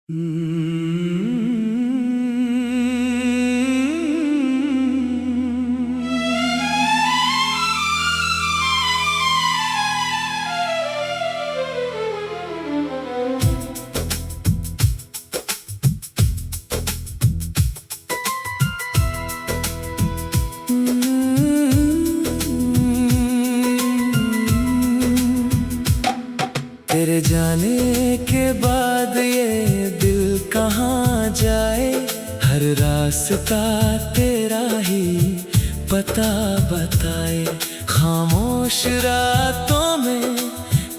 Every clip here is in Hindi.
तेरे जाने के बाद ये दिल कहाँ जाए, हर रास्ता तेरा ही पता बताए। खामोश रातों में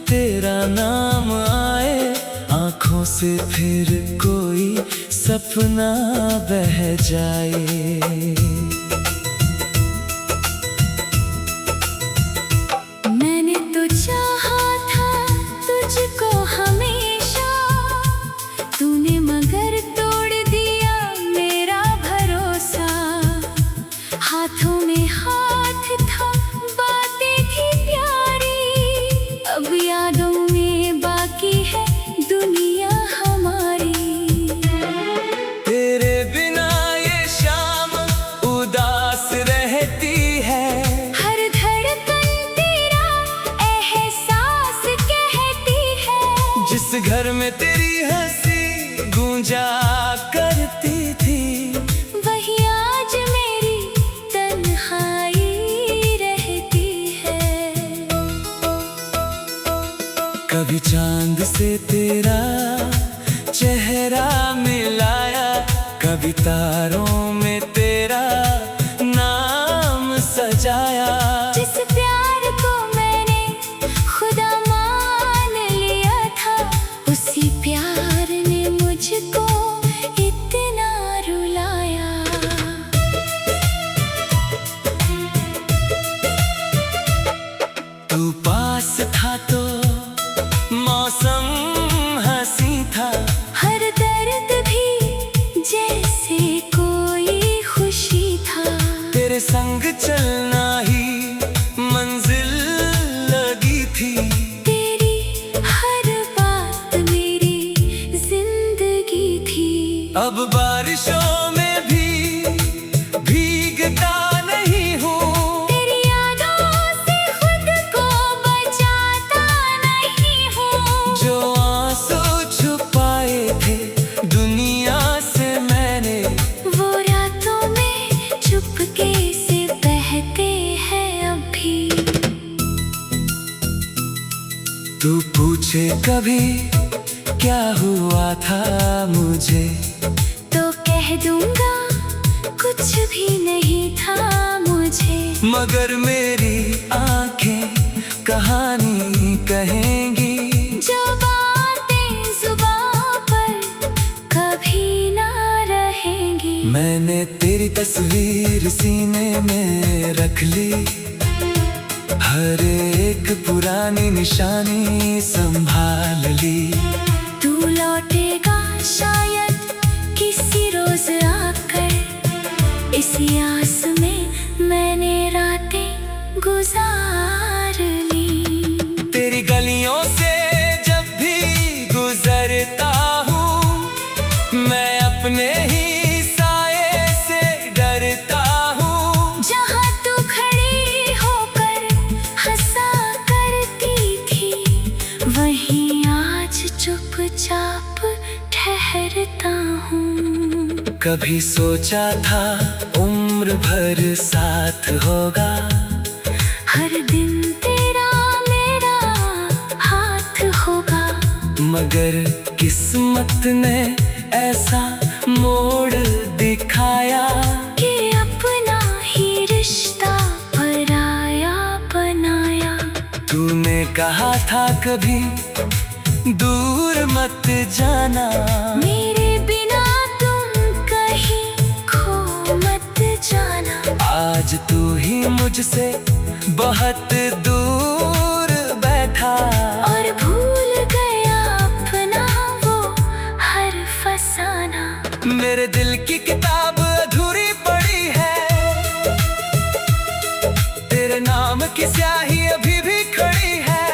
तेरा नाम आए, आँखों से फिर कोई सपना बह जाए। मैंने तो चाहा था तुझको हमेशा, तूने मगर तोड़ दिया मेरा भरोसा। हाथों में हाथ था, बातें थी प्यारी, अब यादों में बाकी है दुनिया हमारी। तेरे बिना ये शाम उदास रहती है, हर धड़कन तेरा एहसास कहती है। जिस घर में तेरी हंसी गूंजा करती थी, वही आज मेरी तन्हाई रहती है। कभी चांद से तेरा चेहरा मिलाया, कभी तारों में तेरा नाम सजाया। जिस प्यार को मैंने खुदा मान लिया था, उसी प्यार ने मुझको इतना रुलाया। तू पास था तो मौसम हंसी था, हर दर्द भी जैसे कोई खुशी था। तेरे संग चलना ही मंजिल लगी थी। तेरी हर बात मेरी जिंदगी थी। अब बारिशों में भी भीगता नहीं हूँ, तेरी यादों से खुद को बचाता नहीं हूँ। जो आंसू छुपाए थे दुनिया से मैंने, वो रातों में चुपके से बहते हैं अभी। तू पूछे कभी क्या हुआ था मुझे, तो कह दूंगा कुछ भी नहीं था मुझे। मगर मेरी आंखें कहानी कहेंगी, जो बातें जुबां पर कभी ना रहेंगी। मैंने तेरी तस्वीर सीने में रख ली, हर एक पुरानी निशानी संभाल ली। तू लौटेगा शायद किसी रोज आकर, इसी आस में मैंने रातें गुजार ली। तेरी गलियों से जब भी गुजरता हूँ, मैं अपने ही साये से डरता हूँ। जहाँ तू खड़ी होकर हंसा करती थी, वहीं आज चुपचाप ठहरता हूँ। कभी सोचा था उम्र भर साथ होगा, हर दिन तेरा मेरा हाथ होगा। मगर किस्मत ने ऐसा मोड़ दिखाया कि अपना ही रिश्ता पराया बनाया। तूने कहा था कभी दूर मत जाना, मेरे बिना तुम कहीं खो मत जाना। आज तू ही मुझसे बहुत दूर बैठा, और भूल गया अपना वो हर फसाना। मेरे दिल की किताब अधूरी पड़ी है, तेरे नाम की स्याही अभी भी खड़ी है।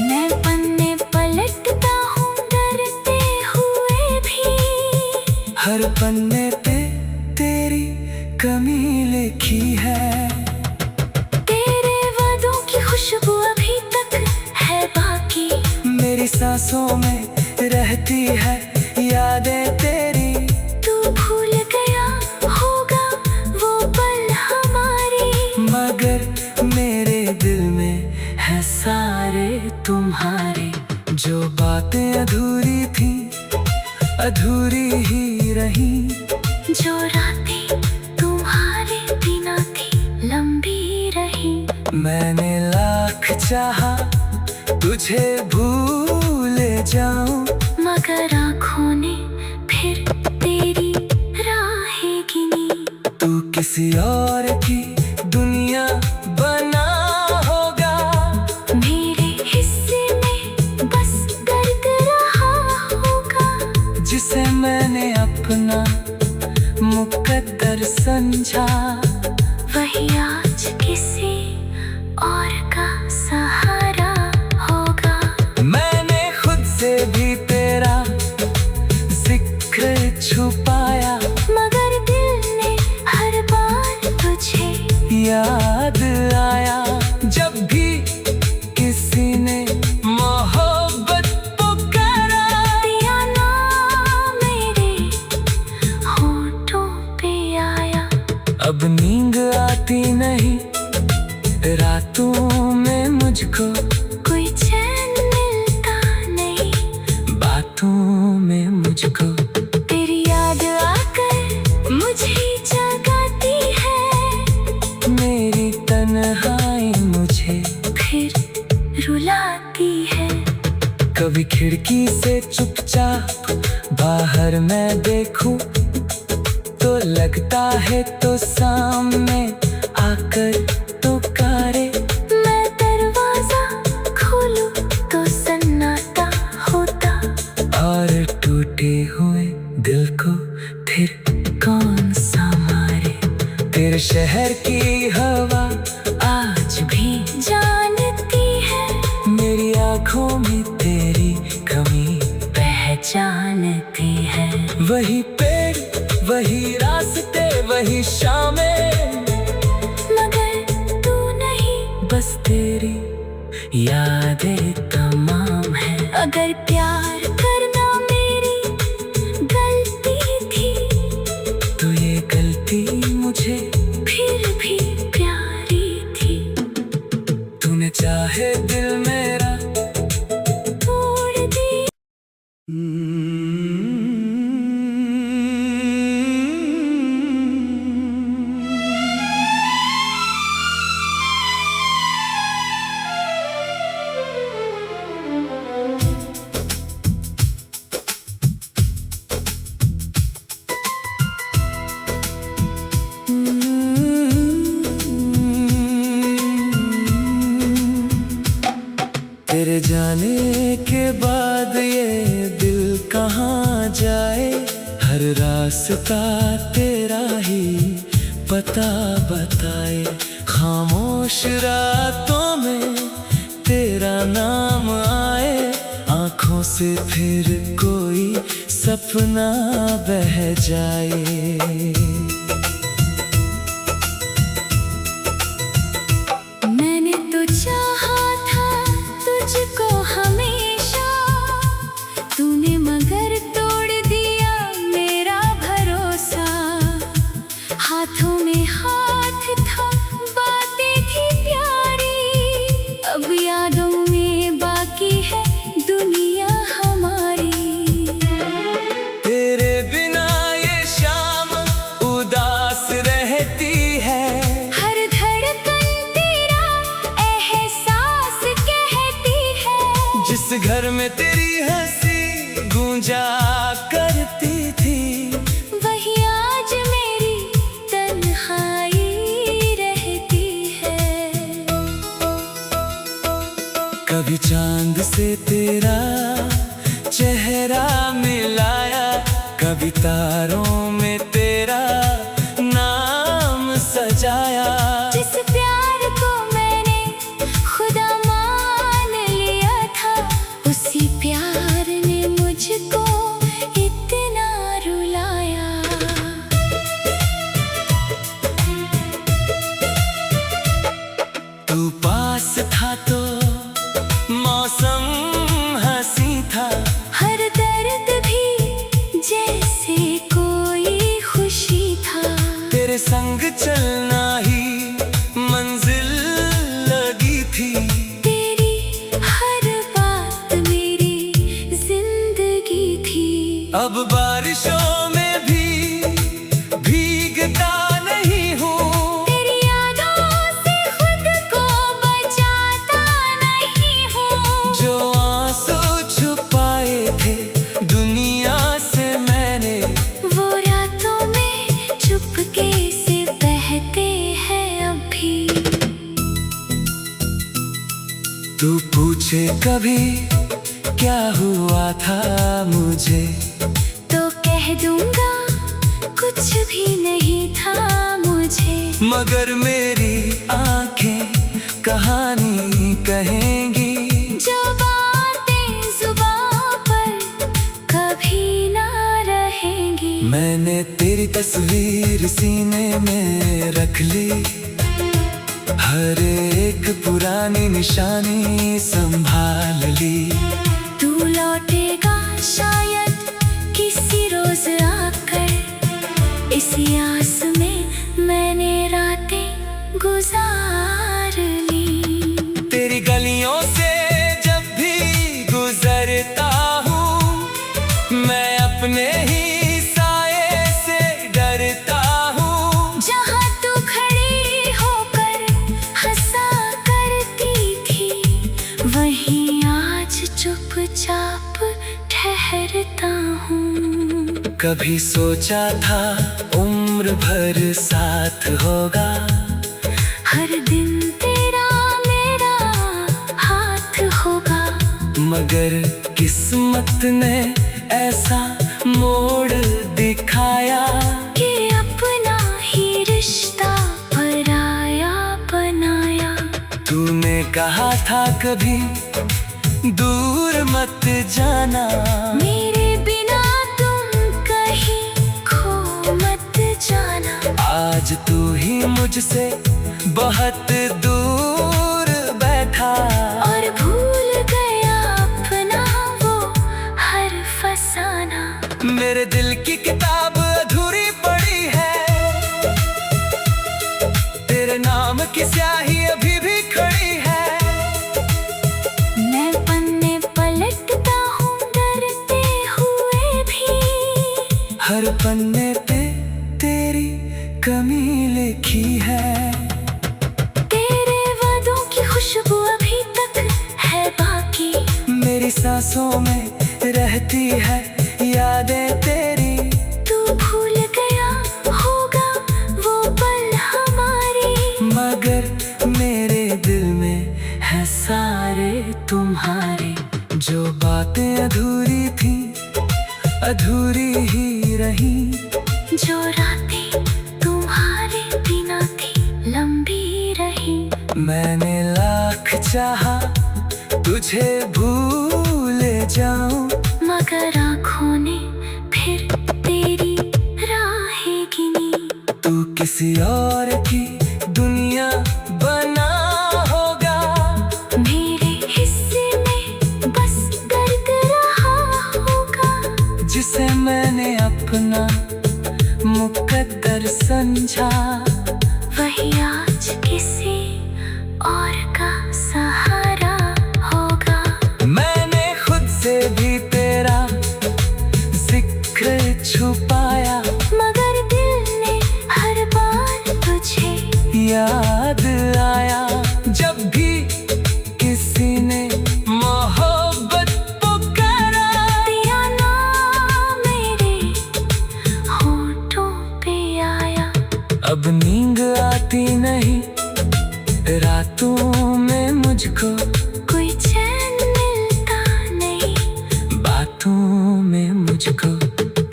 मैं पन्ने पलटता हूँ डरते हर पन्ने पे तेरी कमी लिखी है। तेरे वादों की खुशबू अभी तक है बाकी, मेरी सांसों में रहती है यादें तेरी। तू भूल गया होगा वो पल हमारी, मगर मेरे दिल में है सारे तुम्हारे। जो बातें अधूरी थी अधूरी ही रही, जो रातें तुम्हारे बिना थी लंबी रही। मैंने लाख चाहा तुझे भूल जाऊं, मगर आँखों ने फिर तेरी राहें गिनी। तू किसी और की दुनिया बना होगा, मेरे हिस्से में बस दर्द रहा होगा, जिसे मैंने अपना मुकद्दर समझा। वही आज किसी और का सहारा होगा। मैंने खुद से भी तेरा जिक्र छुपाया, मगर दिल ने हर बार तुझे याद आया। जब भी किसी ने मोहब्बत पुकारा, तेरा नाम मेरे होठों पे आया। अब नींद आती नहीं रातों में मुझको, कोई चैन मिलता नहीं बातों में मुझको। तेरी याद आकर मुझे जगाती है, मेरी तन्हाई मुझे फिर रुलाती है। कभी खिड़की से चुपचाप बाहर मैं देखूं, तो लगता है तो सामने आकर पुकारे। मैं दरवाजा खोलूं तो सन्नाटा होता, और टूटे हुए दिल को फिर कौन संभाले। तेरे शहर की हवा आज भी जानती है, मेरी आँखों में तेरी कमी पहचानती है। वही पेड़ वही रास्ते वही शामें, मगर तू नहीं, बस तेरी यादें तमाम है। अगर प्यार करना मेरी गलती थी, तो ये गलती मुझे फिर भी प्यारी थी। तूने चाहे दिल मेरा तोड़ दी। तेरे जाने के बाद ये दिल कहाँ जाए, हर रास्ता तेरा ही पता बताए। खामोश रातों में तेरा नाम आए, आँखों से फिर कोई सपना बह जाए। मैंने तो चाहा था तुझको हमेशा, तूने मगर तोड़ दिया मेरा भरोसा। हाथों में हाथ था बातें थी प्यारी, अब यादों में बाकी है दुनिया हमारी। तेरे बिना ये शाम उदास रहती है, हर धड़कन तेरा एहसास कहती है। जिस घर में तेरी हंसी गूंजा करती थी, वही आज मेरी तन्हाई रहती है। कभी चांद से तेरा चेहरा मिलाया, कभी तारों में तेरा नाम सजाया। जिस प्यार को मैंने खुदा मान लिया था, उसी प्यार ने मुझको इतना रुलाया। हर दर्द भी जैसे कोई खुशी था। तेरे संग चलना ही मंजिल लगी थी। तेरी हर बात मेरी जिंदगी थी। अब बारिशों में भी भीगता नहीं हूँ। तेरी यादों से खुद को बचाता नहीं हूँ। जो आंसू छुपाए थे दुनिया से मैंने, वो रातों में चुपके से बहते हैं अभी। तू पूछे कभी क्या हुआ था मुझे, तो कह दूंगा कुछ भी नहीं था मुझे। मगर मेरी आंखें कहानी कहेंगी। जो बातें जुबां पर कभी ना रहेंगी। मैंने तेरी तस्वीर सीने में रख ली, हर एक पुरानी निशानी संभाल ली। तू लौटेगा शायद किसी रोज आकर, इसी आस में मैंने रातें गुजार ली। तेरी गलियों से जब भी गुजरता हूँ, मैं अपने ही साए से डरता हूँ। जहाँ तू खड़ी होकर हंसा करती थी, वहीं आज चुपचाप ठहरता हूँ। कभी सोचा था उम्र भर साथ होगा, हर दिन तेरा मेरा हाथ होगा। मगर किस्मत ने ऐसा मोड़ दिखाया कि अपना ही रिश्ता पराया बनाया। तूने कहा था कभी दूर मत जाना, मेरे बिना तुम कहीं खो मत जाना। आज तू ही मुझसे बहुत दूर बैठा, और भूल गया अपना वो हर फसाना। मेरे दिल की किताब अधूरी पड़ी है, तेरे नाम की स्याही अभी भी खड़ी है। मैं पन्ने पलटता हूँ डरते हुए भी, हर पन्ने पे तेरी कमी लिखी है। तेरे वादों की खुशबू अभी तक है बाकी। मेरी सांसों में रहती है यादें तेरी। तू भूल गया होगा वो पल हमारी, मगर मेरे दिल में है सारे तुम्हारे। जो बातें अधूरी थी अधूरी ही रही, जो रातें तुम्हारे बिना थी लंबी रही। मैंने लाख चाहा तुझे भूल जाऊं, मगर आँखों ने फिर तेरी राहें गिनी। तू किसी और की दुनिया बना होगा, मेरे हिस्से में बस दर्द रहा होगा। जिसे मैंने अपना मुकद्दर समझा, वही आज किसी और का सहारा होगा। मैंने खुद से भी तेरा जिक्र छुपाया, मगर दिल ने हर बार तुझे याद आया। जब भी किसी ने मोहब्बत पुकारा, तेरा नाम मेरे होठों पे आया। अब नींद आती नहीं रातों में मुझको, कोई चैन मिलता नहीं बातों में मुझको।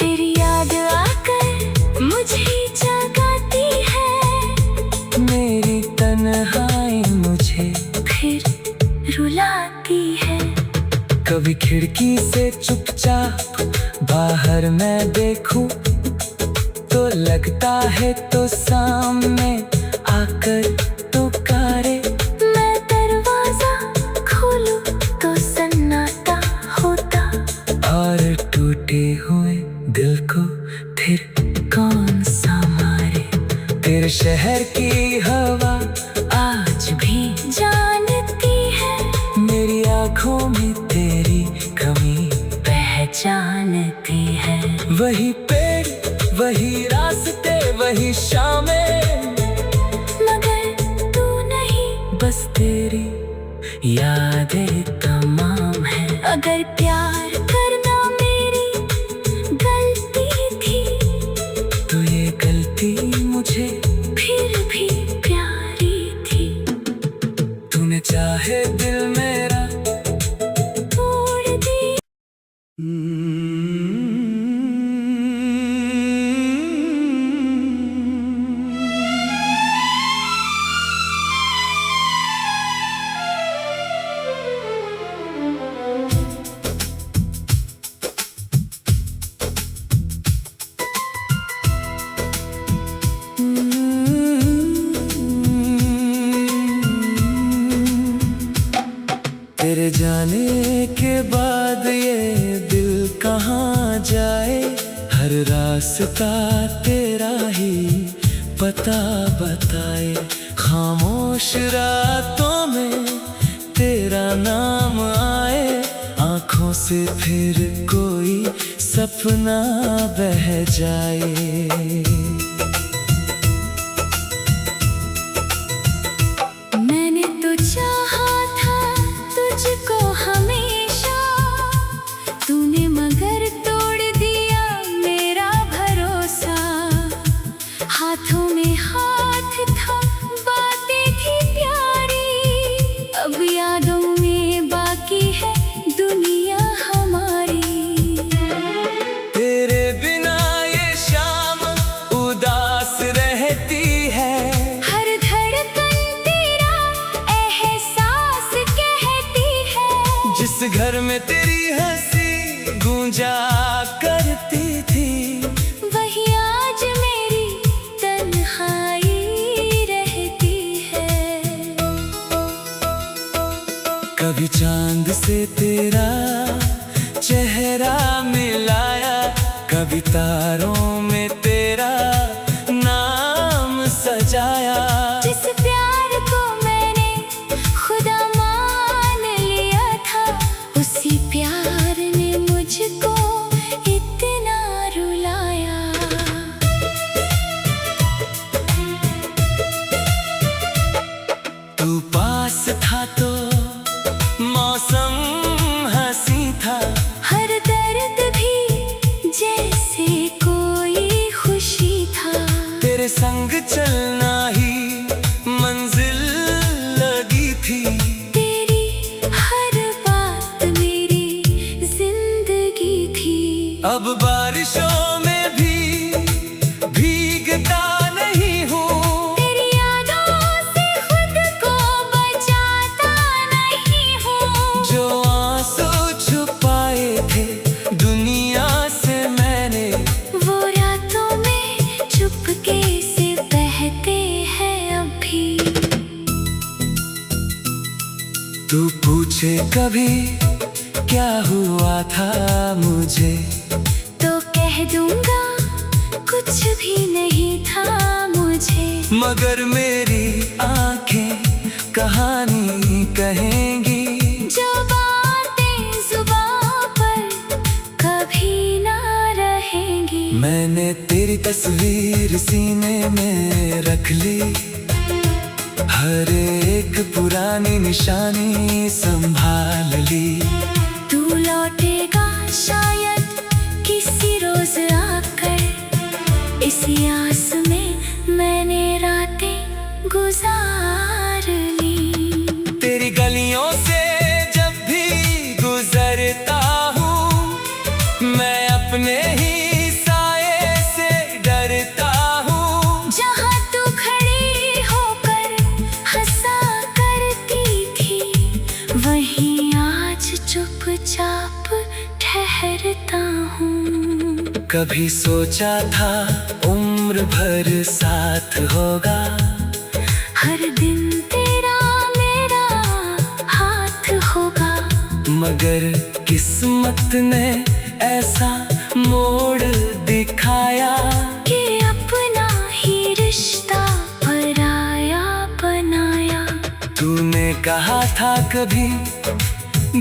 तेरी याद आकर मुझे जगाती है, मेरी तन्हाई मुझे फिर रुलाती है। कभी खिड़की से चुपचाप बाहर मैं देखूं, तो लगता है तो सामने आकर पुकारे। मैं दरवाजा खोलूं तो सन्नाटा होता, जानती है। वही पेड़, वही रास्ते, वही शामें, मगर तू नहीं, बस तेरी यादें तमाम है। अगर प्यार करना मेरी गलती थी, तो ये गलती मुझे फिर भी प्यारी थी। तूने चाहे दिल मेरा तोड़ दी। तेरे जाने के बाद ये दिल कहाँ जाए, हर रास्ता तेरा ही पता बताए। खामोश रातों में तेरा नाम आए, आँखों से फिर कोई सपना बह जाए। मैंने तो चाहा था तुझको हमेशा, तूने मगर तोड़ दिया मेरा भरोसा। हाथों में हाथ था, बातें थी प्यारी, अब यादों में बाकी है दुनिया हमारी। तेरे बिना ये शाम उदास रहती है, हर धड़कन तेरा एहसास कहती है। जिस घर में तेरी हंसी गूंजा करती थी, वही आज मेरी तन्हाई रहती है। कभी चांद से तेरा चेहरा मिलाया, कभी तारों में तेरा नाम सजाया। जिस प्यार को मैंने खुदा मान लिया था, उसी प्यार ने मुझको इतना रुलाया। तू पास था तो मौसम हंसी था, हर दर्द भी जैसे कोई खुशी था। तेरे संग चलना ही मंजिल लगी थी। तेरी हर बात मेरी जिंदगी थी। अब बारिशों में भी भीगता नहीं हूँ, तेरी यादों से खुद को बचाता नहीं हूँ। जो आंसू छुपाए थे दुनिया से मैंने, वो रातों में चुपके से बहते हैं अभी। तू पूछे कभी क्या हुआ था मुझे, तो कह दूंगा कुछ भी नहीं था मुझे। मगर मेरी आंखें कहानी कहेंगी, जो बातें जुबां पर कभी ना रहेंगी। मैंने तेरी तस्वीर सीने में रख ली, हर एक पुरानी निशानी संभाल ली। तू लौटेगा शायद किसी रोज आकर, इसी आस में मैंने रातें गुजार ली। तेरी गलियों से जब भी गुजरता हूँ, मैं अपने ही साए से डरता हूँ। जहाँ तू खड़ी होकर हंसा करती थी, वहीं आज चुपचाप ठहरता हूँ। कभी सोचा था उम्र भर साथ होगा, हर दिन तेरा मेरा हाथ होगा। मगर किस्मत ने ऐसा मोड़ दिखाया कि अपना ही रिश्ता पराया बनाया। तूने कहा था कभी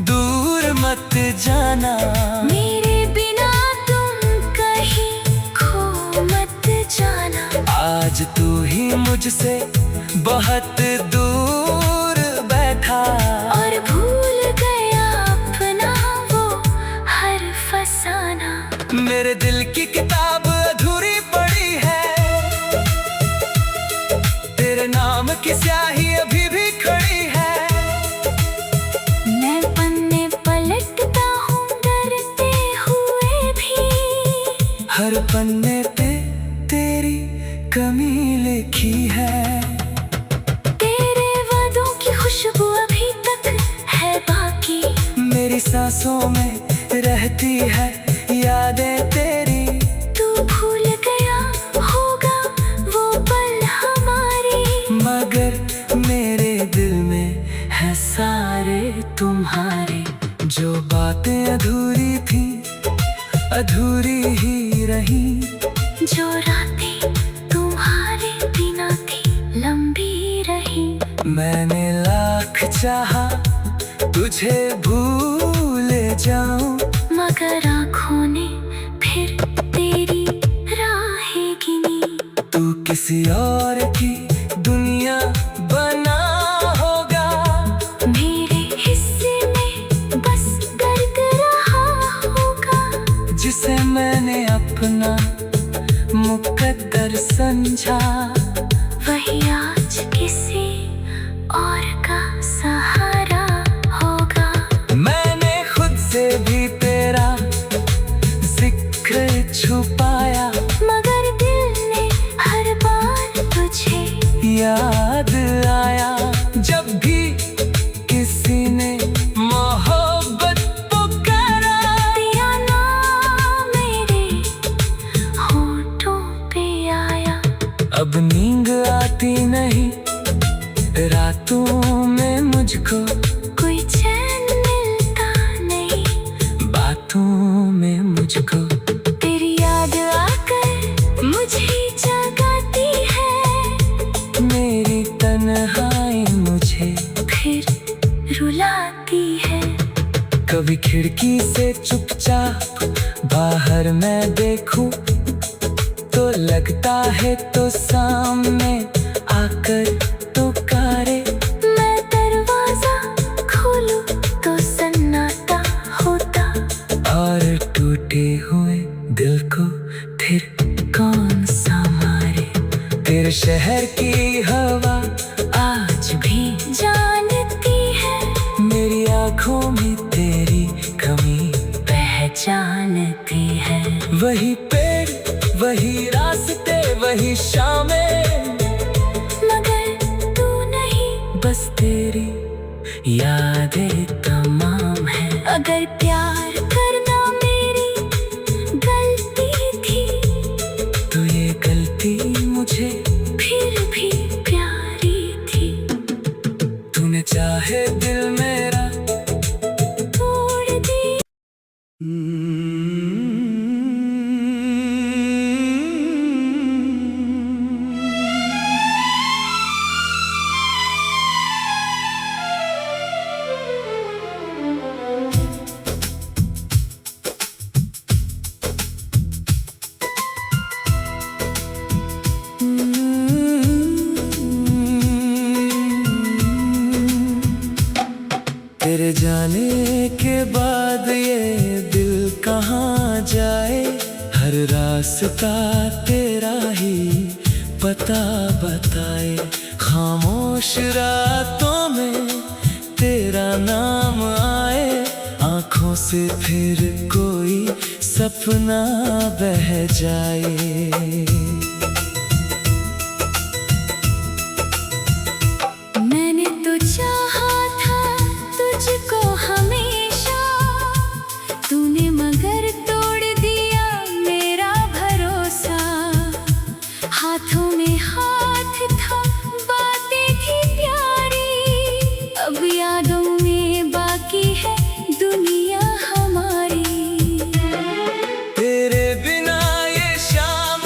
दूर मत जाना, मेरे मुझसे बहुत दूर बैठा, और भूल गया अपना वो हर फसाना। मेरे दिल की किताब अधूरी पड़ी है, तेरे नाम की स्याही अभी भी खड़ी है। मैं पन्ने पलटता हूँ डरते हुए भी, हर पन्ने पे तेरी कमी लिखी है। तेरे वादों की खुशबू अभी तक है बाकी, मेरी सांसों में रहती है यादें तेरी। तू भूल गया होगा वो पल हमारे, मगर मेरे दिल में है सारे तुम्हारे। जो बातें अधूरी थी अधूरी ही रही, जो रातें तुम्हारे बिना थी लंबी रही। मैंने लाख चाहा तुझे भूल जाऊं, मगर आँखों ने फिर तेरी राहें गिनी। तू किसी और की दुनिया बना होगा, मेरे हिस्से में बस दर्द रहा होगा, जिसे मैंने अपना मुकद्दर समझा। वही आज किसी और का सहारा होगा। मैंने खुद से भी तेरा जिक्र छुपाया, मगर दिल ने हर बार तुझे याद आया। जब भी किसी ने मोहब्बत पुकारा, तेरा नाम मेरे होठों पे आया। अब नींद आती नहीं रातों में मुझको, कोई चैन मिलता नहीं बातों में मुझको। तेरी याद आकर मुझे जगाती है, मेरी तन्हाई मुझे फिर रुलाती है। कभी खिड़की से चुपचाप बाहर मैं देखूं, तो लगता है तो सामने आकर पुकारे। मैं दरवाजा खोलूं तो सन्नाटा होता, और टूटे हुए दिल को फिर कौन संभाले। तेरे शहर की हवा आज भी जानती है मेरी आँखों में तेरी कमी पहचानती है। वही पेड़ वही रास्ते वही शामें, मगर तू नहीं, बस तेरी यादें तमाम है। अगर प्यार करना मेरी गलती थी, तो ये गलती मुझे फिर भी प्यारी थी। तूने चाहे दिल मेरा तोड़ दी तेरे जाने के बाद ये दिल कहाँ जाए, हर रास्ता तेरा ही पता बताए। खामोश रातों में तेरा नाम आए, आँखों से फिर कोई सपना बह जाए। मैंने तो चाहा था तुझको हमेशा, तूने मगर तोड़ दिया मेरा भरोसा। हाथों में हाथ था बातें थी प्यारी, अब यादों में बाकी है दुनिया हमारी। तेरे बिना ये शाम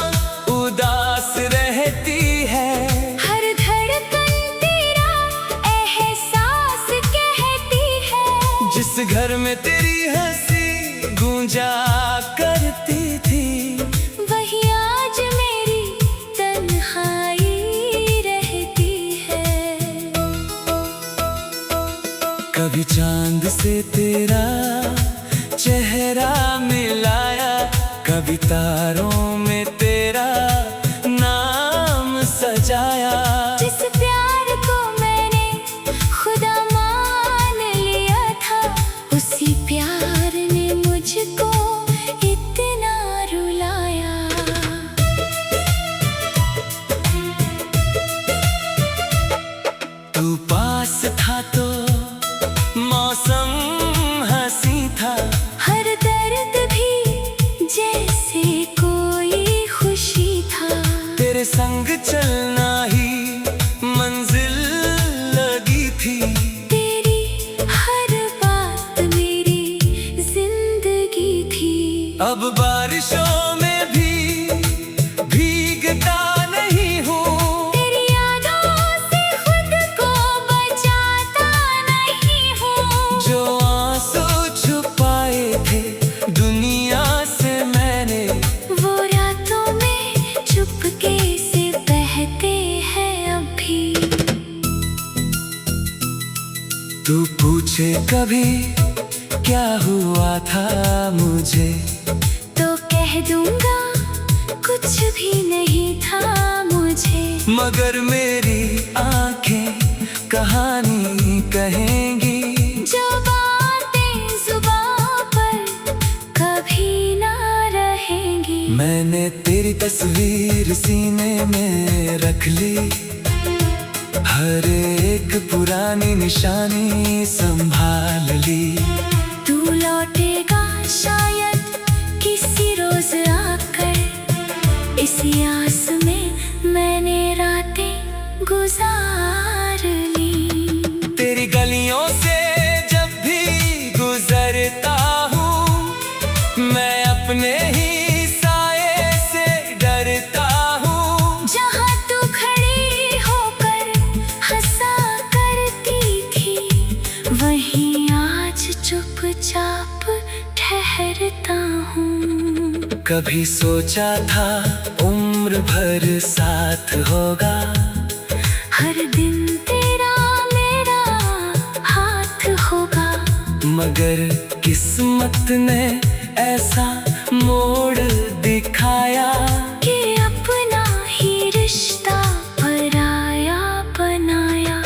उदास रहती है, हर धड़कन तेरा एहसास कहती है। जिस घर में तेरी हंसी गूंजा करती थी, वही आज मेरी तन्हाई से तेरा चेहरा मिलाया, कभी तारों में तेरा नाम सजाया। जिस प्यार को मैंने खुदा मान लिया था, उसी प्यार ने मुझको इतना रुलाया। तू पास था तो मौसम हंसी था, हर दर्द भी जैसे कोई खुशी था। तेरे संग चलना ही मंजिल लगी थी, तेरी हर बात मेरी जिंदगी थी। अब बारिशों में भी भीगता नहीं हूँ, तेरी यादों से खुद को बचाता नहीं हूँ। जो आंसू छुपाए थे दुनिया से मैंने, वो रातों में चुपके से बहते हैं अभी। तू पूछे कभी क्या हुआ था मुझे, तो कह दूंगा कुछ भी नहीं था मुझे। मगर मेरी आंखें कहानी कहेंगी, जो बातें जुबां पर कभी ना रहेंगी। मैंने तेरी तस्वीर सीने में रख ली, हर एक पुरानी निशानी संभाल ली। तू लौटेगा शायद किसी रोज आकर, इसी आस में मैंने रातें गुजार ली। तेरी गलियों से जब भी गुजरता हूँ, मैं अपने ही साये से डरता हूँ। जहाँ तू खड़ी होकर हंसा करती थी, वहीं आज चुपचाप ठहरता हूँ। कभी सोचा था उम्र भर साथ होगा, हर दिन तेरा मेरा हाथ होगा। मगर किस्मत ने ऐसा मोड़ दिखाया कि अपना ही रिश्ता पराया बनाया।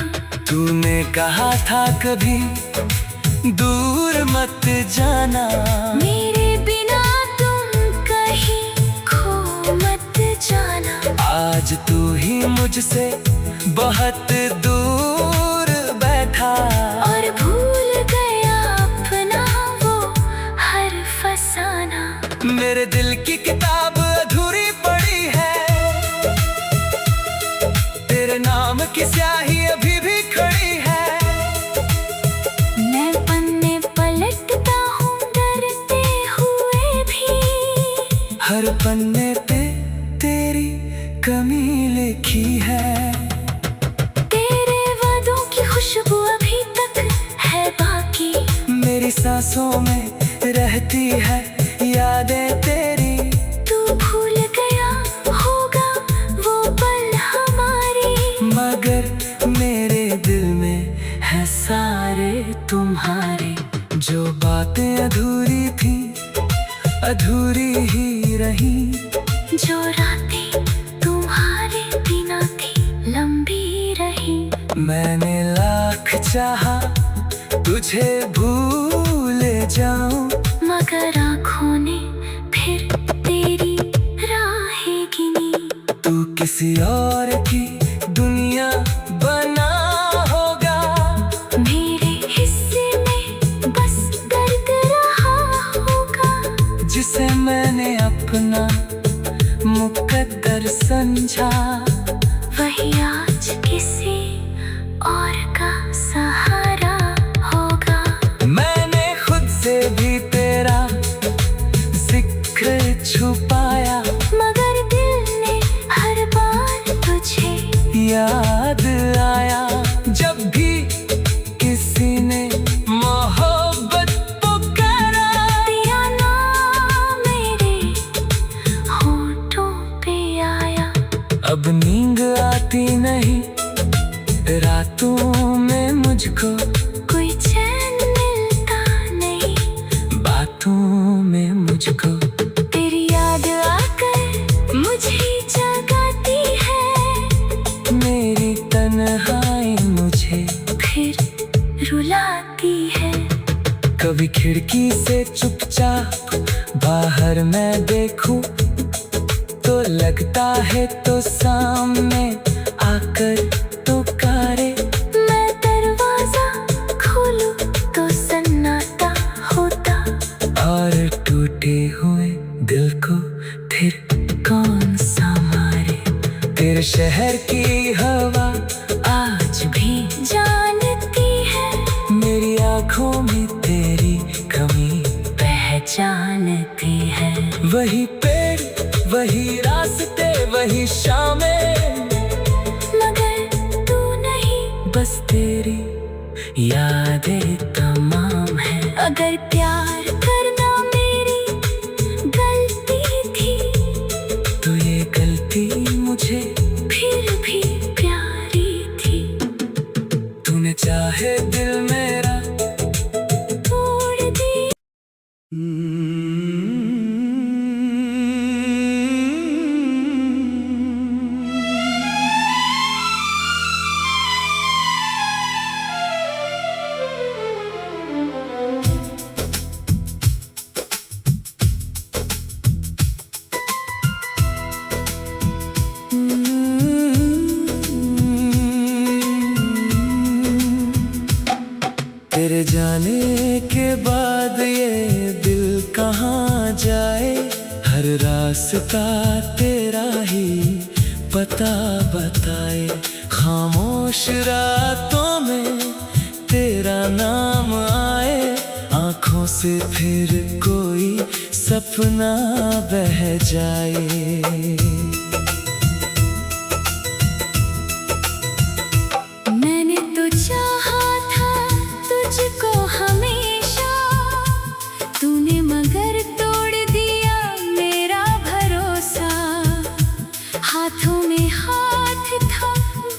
तूने कहा था कभी दूर मत जाना, मेरे बिना तुम कहीं खो मत जाना। आज तू ही मुझसे बहुत दूर बैठा, और भूल गया अपना वो हर फसाना। मेरे दिल की किताब अधूरी पड़ी है, तेरे नाम की स्याही अभी भी खड़ी है। मैं पन्ने पलटता हूँ डरते हुए भी, हर पन्ने पे तेरी कमी लिखी है। तेरे वादों की खुशबू अभी तक है बाकी, मेरी सांसों में रहती है यादें तेरी। तू भूल गया होगा वो पल हमारी, मगर मेरे दिल में है सारे तुम्हारे। जो बातें अधूरी थी अधूरी ही रही, जो रातें तुम्हारे बिना थी लंबी रही। मैंने लाख चाहा तुझे भूल जाऊं, मगर आँखों ने फिर तेरी राहें गिनी। तू किसी और की दुनिया बना होगा, मेरे हिस्से में बस दर्द रहा होगा। जिसे मैंने अपना मुकद्दर समझा, वही आज किसी और का सहारा होगा। मैंने खुद से भी तेरा जिक्र छुपाया, मगर दिल ने हर बार तुझे याद आया। जब भी किसी ने मोहब्बत पुकारा, तेरा नाम मेरे होठों पे आया। अब नींद आती नहीं रातों में मुझको, कोई चैन मिलता खिड़की से चुपचाप बाहर मैं देखूं तो लगता है तो सामने आकर पुकारे। मैं दरवाजा खोलूं तो सन्नाटा होता, और टूटे हुए दिल को फिर कौन संभाले। तेरे शहर की हवा आज भी जानती है, मेरी आँखों में तेरी कमी पहचानती है। वही पेड़ वही रास्ते वही शामें, मगर तू नहीं, बस तेरी यादें तमाम है। अगर प्यार करना मेरी गलती थी, तो ये गलती मुझे फिर भी प्यारी थी। तूने चाहे दिल मेरा तोड़ दी। तेरे जाने के बाद ये दिल कहाँ जाए, हर रास्ता तेरा ही पता बताए। खामोश रातों में तेरा नाम आए, आँखों से फिर कोई सपना बह जाए। मैंने तो चाहा था तुझको हमेशा, तूने मगर तोड़ दिया मेरा भरोसा। हाथों में हाथ था,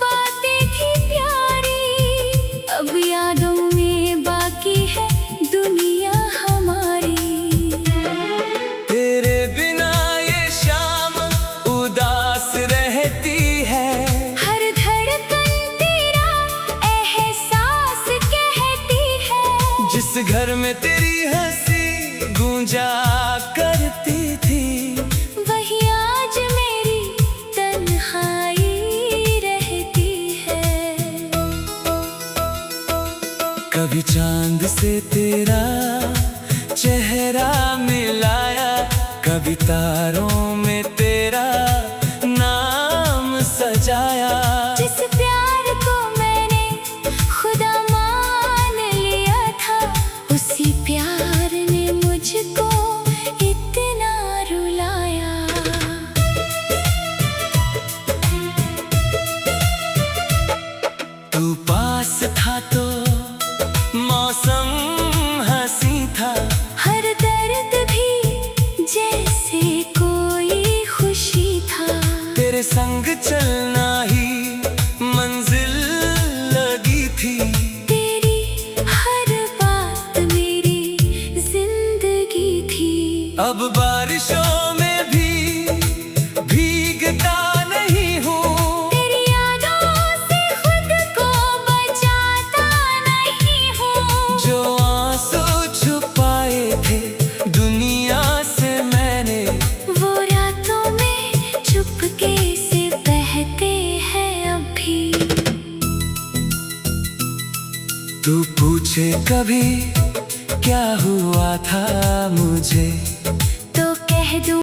बातें थी प्यारी, अब यादों में बाकी है दुनिया हमारी। तेरे बिना ये शाम उदास रहती है, हर धड़कन तेरा एहसास कहती है। जिस घर में तेरी हंसी गूंजा करती थी, वही आज मेरी तन्हाई रहती है। कभी चांद से तेरा चेहरा मिलाया, कभी तारों में तेरा नाम सजाया। जिस प्यार को मैंने खुदा मान लिया था, उसी प्यार ने मुझको इतना रुलाया। तू पास था तो मौसम हंसी था, हर दर्द भी जैसे कोई खुशी था। तेरे संग चलना ही मंजिल लगी थी। तेरी हर बात मेरी जिंदगी थी। अब बारिशों में भी भीगता नहीं हूँ, तेरी यादों से खुद को बचाता नहीं हूँ। जो आंसू छुपाए थे दुनिया से मैंने, वो रातों में चुपके से बहते हैं अभी। तू पूछे कभी क्या हुआ था मुझे, तो कह दूं